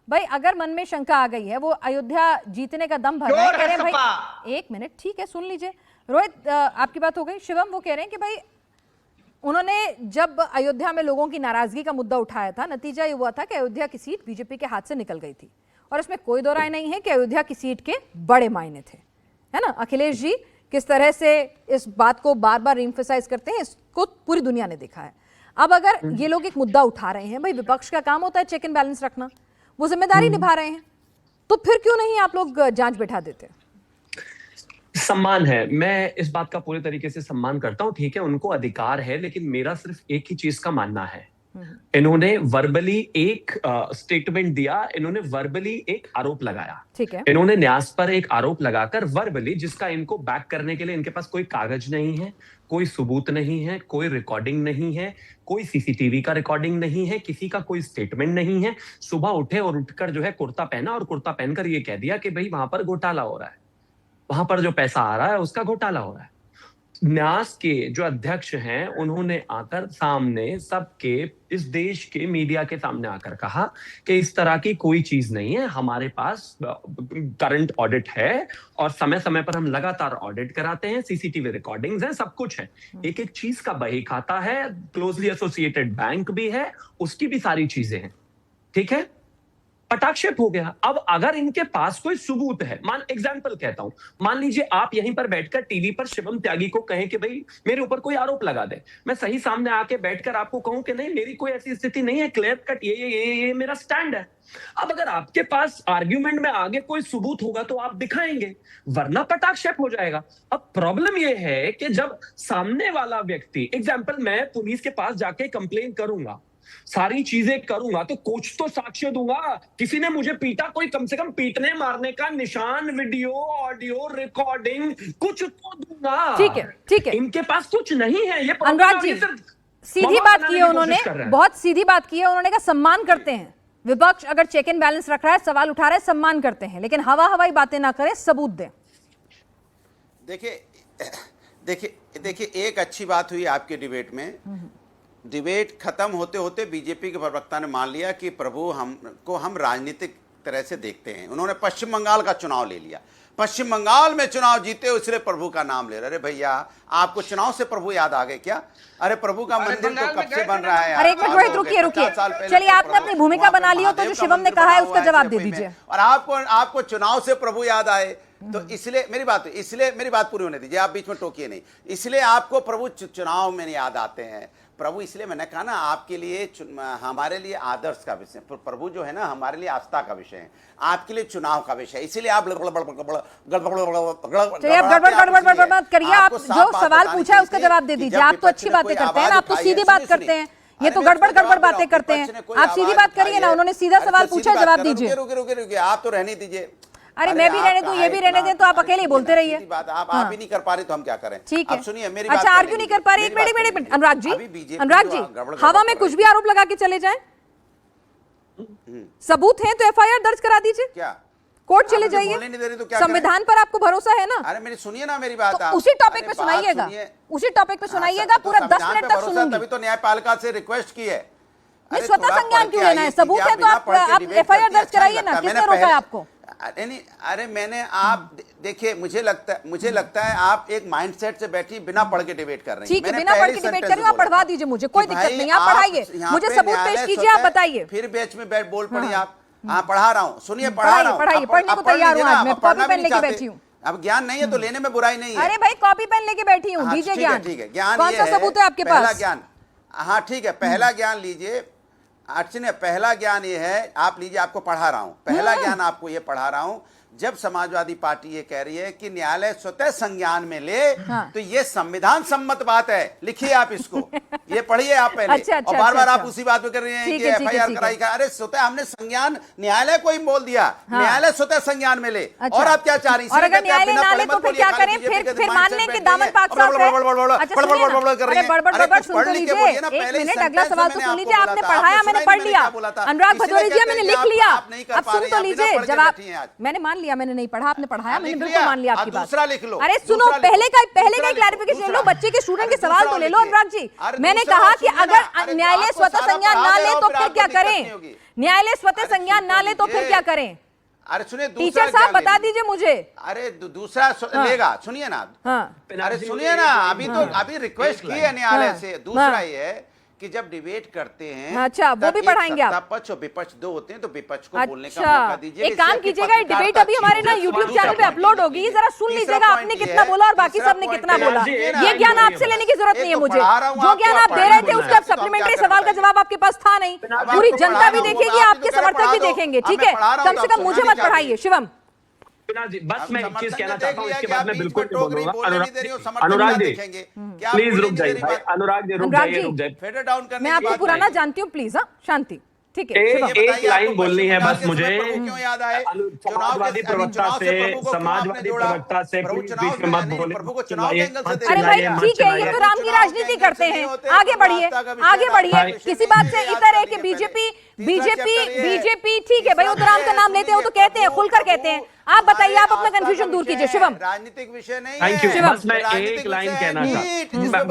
भाई अगर मन में शंका आ गई है, वो अयोध्या जीतने का दम भर रहे हैं, कह रहे हैं भाई एक मिनट ठीक है सुन लीजिए। रोहित आपकी बात हो गई। शिवम वो कह रहे हैं कि भाई उन्होंने जब अयोध्या में लोगों की नाराजगी का मुद्दा उठाया था, नतीजा ये हुआ था कि अयोध्या की सीट बीजेपी के हाथ से निकल गई थी, और इसमें कोई दो राय नहीं है कि अयोध्या की सीट के बड़े मायने थे, है ना। अखिलेश जी किस तरह से इस बात को बार बार एम्फसाइज करते हैं, इसको पूरी दुनिया ने देखा है। अब अगर ये लोग एक मुद्दा उठा रहे हैं, भाई विपक्ष का काम होता है चेक एंड बैलेंस रखना, वो जिम्मेदारी निभा रहे हैं, तो फिर क्यों नहीं आप लोग जांच बैठा देते? सम्मान है, मैं इस बात का पूरे तरीके से सम्मान करता हूं, ठीक है उनको अधिकार है, लेकिन मेरा सिर्फ एक ही चीज का मानना है। इन्होंने वर्बली एक स्टेटमेंट दिया, इन्होंने वर्बली एक आरोप लगाया, ठीक है। इन्होंने न्यास पर एक आरोप लगाकर वर्बली, जिसका इनको बैक करने के लिए इनके पास कोई कागज नहीं है, कोई सबूत नहीं है, कोई रिकॉर्डिंग नहीं है, कोई सीसीटीवी का रिकॉर्डिंग नहीं है, किसी का कोई स्टेटमेंट नहीं है। सुबह उठे और उठकर जो है कुर्ता पहना और कुर्ता पहनकर ये कह दिया कि भाई वहां पर घोटाला हो रहा है, वहां पर जो पैसा आ रहा है उसका घोटाला हो रहा है। न्यास के जो अध्यक्ष हैं उन्होंने आकर सामने सबके, इस देश के मीडिया के सामने आकर कहा कि इस तरह की कोई चीज नहीं है, हमारे पास करंट ऑडिट है और समय समय पर हम लगातार ऑडिट कराते हैं, सीसीटीवी रिकॉर्डिंग्स हैं, सब कुछ है, एक एक चीज का बही खाता है, क्लोजली एसोसिएटेड बैंक भी है, उसकी भी सारी चीजें हैं, ठीक है। पटाक्षेप हो गया। अब अगर इनके पास कोई सबूत है, मान एग्जांपल कहता हूं, मान लीजिए आप यहीं पर बैठकर टीवी पर शिवम त्यागी को कहें कि भाई मेरे ऊपर कोई आरोप लगा दे, मैं सही सामने आके बैठकर आपको कहूं कि नहीं मेरी कोई ऐसी स्थिति नहीं है, क्लियर कट ये मेरा स्टैंड है। अब अगर आपके पास आर्ग्यूमेंट में आगे कोई सबूत होगा तो आप दिखाएंगे, वरना पटाक्षेप हो जाएगा। अब प्रॉब्लम यह है कि जब सामने वाला व्यक्ति, एग्जांपल मैं पुलिस के पास जाके कंप्लेन करूंगा, सारी चीजें करूंगा, तो कुछ तो साक्ष्य दूंगा, किसी ने मुझे पीटा, कोई कम से कम पीटने मारने का निशान, वीडियो, ऑडियो, रिकॉर्डिंग कुछ तो दूंगा। ठीक है, ठीक है। इनके पास कुछ नहीं है। ये अनुराग जी सीधी बात की है उन्होंने, बहुत सीधी बात की है उन्होंने, कहा सम्मान करते हैं विपक्ष अगर चेक एंड बैलेंस रख रहा है, सवाल उठा रहा है, सम्मान करते हैं, लेकिन हवा हवाई बातें ना करें, सबूत दें। देखिए एक अच्छी बात हुई आपके डिबेट में। डिबेट खत्म होते होते बीजेपी के प्रवक्ता ने मान लिया कि प्रभु हम राजनीतिक तरह से देखते हैं। उन्होंने पश्चिम बंगाल का चुनाव ले लिया, पश्चिम बंगाल में चुनाव जीते इसलिए प्रभु का नाम ले रहे। अरे भैया आपको चुनाव से प्रभु याद आ गए क्या? अरे प्रभु का मंदिर तो कब से बन रहा है। अरे एक मिनट रुकिए, चलिए आपने अपनी भूमिका बना ली हो, तो जो शिवम ने कहा है उसका जवाब दे दीजिए। और आपको चुनाव से प्रभु याद आए तो इसलिए मेरी बात पूरी होने दीजिए, आप बीच में टोकिए नहीं। इसलिए आपको प्रभु चुनाव में याद आते हैं। प्रभु इसलिए मैंने कहा ना, आपके लिए हमारे लिए आदर्श का विषय, प्रभु जो है ना हमारे लिए आस्था का विषय है, आपके लिए चुनाव का विषय, इसीलिए आप गड़बड़ करिए। आप जो सवाल पूछा है उसका जवाब दे दीजिए। आप तो अच्छी बातें करते हैं ना, आप तो सीधी बात करते हैं, ये तो गड़बड़ बातें करते हैं। आप सीधी बात करिए ना, उन्होंने सीधा सवाल पूछा, जवाब दीजिए। रुकिए आप तो रहने दीजिए। अरे मैं भी रहने दूं, ये भी रहने दें, तो आप अकेले ही बोलते रहिए। आप ही नहीं कर पा रहे तो हम क्या करें? ठीक है, सुनिए मेरी बात। अच्छा आर्ग्यू नहीं कर पा रहे, एक मिनट अनुराग जी, हवा में कुछ भी आरोप लगा के चले जाएं, सबूत है तो एफआईआर दर्ज करा दीजिए, क्या कोर्ट चले जाइए, संविधान पर आपको भरोसा है ना? अरे मेरी सुनिए ना मेरी बात, उसी टॉपिक पे सुनाइएगा, उसी टॉपिक पे सुनाइएगा, पूरा 10 मिनट तक सुनूंगी। तभी तो न्यायपालिका से रिक्वेस्ट की है। स्वतः संज्ञान क्यों लेना है? सबूत है तो आप एफआईआर दर्ज कराइए ना, किसने रोका है आपको? अरे मैंने आप देखिए, मुझे लगता है आप एक माइंडसेट से बैठी बिना पढ़ के डिबेट कर रही हैं। ठीक है, बिना पढ़ के डिबेट कर रही हूं, आप पढ़वा दीजिए मुझे, कोई दिक्कत नहीं, आप पढ़ाइए, मुझे सबूत पेश कीजिए, आप बताइए। फिर बैच में बैठ बोल पढ़िए आप। हाँ पढ़ा रहा हूँ, सुनिए पढ़ा रहा हूँ, पढ़ाइए, पढ़ने को तैयार हूँ, मैं कॉपी पेन लेके बैठी हूँ। अब ज्ञान नहीं है तो लेने में बुराई नहीं है। अरे भाई कॉपी पेन लेके बैठी हूँ, दीजिए ज्ञान। ठीक है, ज्ञान कौन सा सबूत है आपके पास? पहला ज्ञान, हाँ ठीक है, पहला ज्ञान लीजिए। अर्चना, पहला ज्ञान ये है, आप लीजिए, आपको पढ़ा रहा हूं। पहला ज्ञान आपको ये पढ़ा रहा हूं, जब समाजवादी पार्टी ये कह रही है कि न्यायालय स्वतः संज्ञान में ले, तो ये संविधान सम्मत बात है। लिखिए आप इसको, ये पढ़िए आप पहले। अच्छा, और बार बार आप उसी बात पे कर रहे हैं कि एफआईआर कराई का। अरे स्वतः हमने संज्ञान, न्यायालय को ही बोल दिया, न्यायालय स्वतः संज्ञान में ले। और आप क्या चाह रही हैं? और अगर न्यायालय ना ले तो फिर क्या करें? फिर मानने के दामन पाक साफ है। बड़बड़ सुन तो लीजिए, एक मिनट, अगला सवाल तो सुन लीजिए। आपने पढ़ाया, मैंने पढ़ लिया। अनुराग भदौरिया, मैंने लिख लिया, अब सुन तो लीजिए जवाब। मैंने मान लिया, मैंने नहीं पढ़ा, आपने पढ़ाया, मैंने लिख बिल्कुल लिया, मान लिया आपकी अब बात। दूसरा लिख लो, अरे सुनो, दूसरा लिखो, पहले का दूसरा क्लैरिफिकेशन ले लो, दूसरा। बच्चे के स्टूडेंट के अरे सवाल तो ले लो दूसरा अनुराग जी। अरे मैंने दूसरा कहा कि सुनिए ना, अगर अरे न्यायालय आपको स्वतः सारा संज्ञान पढ़ा ना दे ले रहा तो हूं, फिर फिर क्या आपको दिक्कत करें? नहीं होगी। न्यायालय स्वतः अरे संज्ञान ना ले तो फिर ये- क्या करें? अरे सुनिए, टीचर दूसरा साहब ज्ञान बता ले लीजिए। दीजिए मुझे। अरे दूसरा लेगा, सुनिए ना। हाँ अरे सुनिए ना, अभी रिक्वेस्ट की है न्यायालय से। दूसरा ये है कि जब डिबेट करते हैं, अच्छा, वो भी पढ़ाएंगे आप? सत्ता पक्ष और विपक्ष दो होते हैं, तो विपक्ष को बोलने का अच्छा, मौका दीजिए। एक काम कीजिएगा, डिबेट अभी हमारे ना यूट्यूब चैनल पे अपलोड होगी, जरा सुन लीजिएगा आपने कितना बोला और बाकी सबने कितना बोला। ये ज्ञान आपसे लेने की जरूरत नहीं है मुझे। जो ज्ञान आप दे रहे थे उसका सप्लीमेंट्री सवाल का जवाब आपके पास था नहीं। पूरी जनता भी देखेगी, आपके समर्थक भी देखेंगे, ठीक है? कम से कम मुझे मत पढ़ाइए। शिवम, जी, बस मैं एक चीज कहना देख चाहता हूँ, लिया इसके कि बाद आप मैं बीच बिल्कुल में नहीं टोक रही, बोलूंगा। बोलने नहीं दे रही हो, समर्थक अनुराग जी, देखेंगे। क्या आप प्लीज बोल रुक नहीं दे जाइए रही भाई, बात? अनुराग जी रुक अनुराग जाइए, जी, रुक जाइए। फेडर डाउन करने मैं की आपको बात पुराना नहीं। जानती हूँ, प्लीज। हाँ, शांति, ठीक है। एक शिवम, एक लाइन बोलनी है बस मुझे। क्यों याद आए? समाजवादी प्रवक्ता से, समाजवादी प्रवक्ता से प्लीज बीच में मत बोले। प्रभु को चुनाव के एंगल से अरे भाई ठीक है, ये तो राम की राजनीति करते हैं। आगे बढ़िए, आगे बढ़िए। किसी बात से इतर है कि बीजेपी ठीक है भाई, वो तो राम का नाम लेते हैं, वो तो कहते हैं, खुलकर कहते हैं। आप बताइए, आप अपना कंफ्यूजन दूर कीजिए। शिवम, राजनीतिक विषय नहीं थैंक यू। है। बस मैं एक लाइन कहना चाहता हूँ।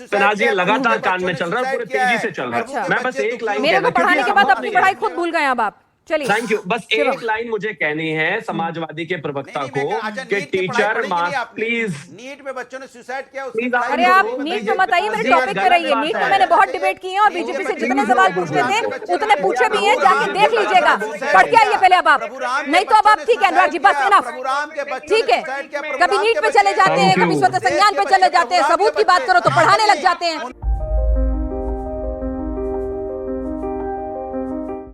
पिनाजी लगातार कान में चल रहा है, पूरे तेजी से चल रहा है। मैं बस एक लाइन मेरे को कहना, पढ़ाने के क्योंकि बाद अपनी पढ़ाई खुद भूल गए अब आप। चलिए, थैंक यू। बस एक लाइन मुझे कहनी है समाजवादी के प्रवक्ता को कि टीचर मार्क्स प्लीज। नीट में बच्चों ने सुसाइड किया, अरे आप नीट पे मत आइए, मेरे टॉपिक पे रहिए। नीट पे मैंने बहुत डिबेट की है और बीजेपी से जितने सवाल पूछते थे उतने पूछे भी हैं, जाके देख लीजिएगा। पढ़ के आइए पहले अब आप, नहीं तो अब आप ठीक है अनुराग जी, बस इनफ, ठीक है? कभी नीट पे चले जाते हैं, कभी स्वतः संज्ञान पे चले जाते हैं, सबूत की बात करो तो पढ़ाने लग जाते हैं।